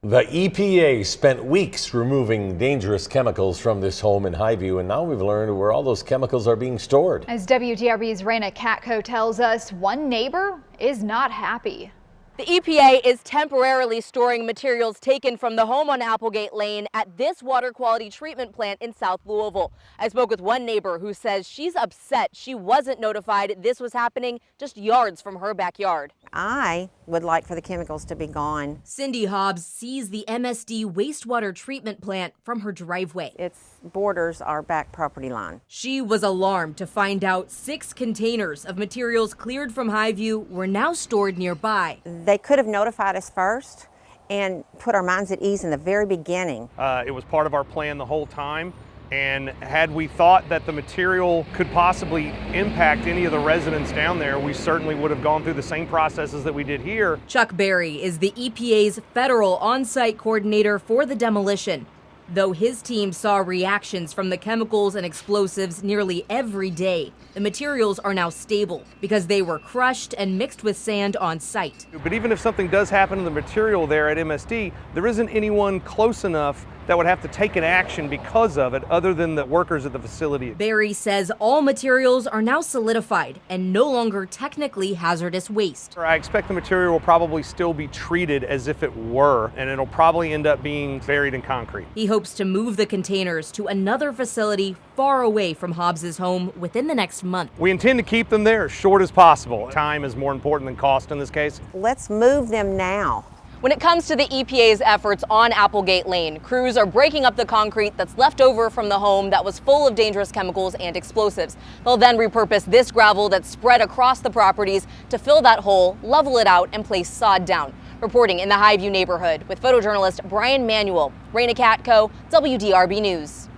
The EPA spent weeks removing dangerous chemicals from this home in Highview, and now we've learned where all those chemicals are being stored. As WDRB's Raina Katko tells us, one neighbor is not happy. The EPA is temporarily storing materials taken from the home on Applegate Lane at this water quality treatment plant in South Louisville. I spoke with one neighbor who says she's upset she wasn't notified this was happening just yards from her backyard. I would like for the chemicals to be gone. Cindy Hobbs sees the MSD wastewater treatment plant from her driveway. It borders our back property line. She was alarmed to find out 6 containers of materials cleared from Highview were now stored nearby. They could have notified us first and put our minds at ease in the very beginning. It was part of our plan the whole time. And had we thought that the material could possibly impact any of the residents down there, we certainly would have gone through the same processes that we did here. Chuck Berry is the EPA's federal on-site coordinator for the demolition. Though his team saw reactions from the chemicals and explosives nearly every day, the materials are now stable because they were crushed and mixed with sand on site. But even if something does happen to the material there at MSD, there isn't anyone close enough that would have to take an action because of it other than the workers at the facility. Berry says all materials are now solidified and no longer technically hazardous waste. I expect the material will probably still be treated as if it were, and it'll probably end up being buried in concrete. He hopes to move the containers to another facility far away from Hobbs's home within the next month. We intend to keep them there as short as possible. Time is more important than cost in this case. Let's move them now. When it comes to the EPA's efforts on Applegate Lane, crews are breaking up the concrete that's left over from the home that was full of dangerous chemicals and explosives. They'll then repurpose this gravel that's spread across the properties to fill that hole, level it out, and place sod down. Reporting in the Highview neighborhood with photojournalist Brian Manuel, Raina Katko, WDRB News.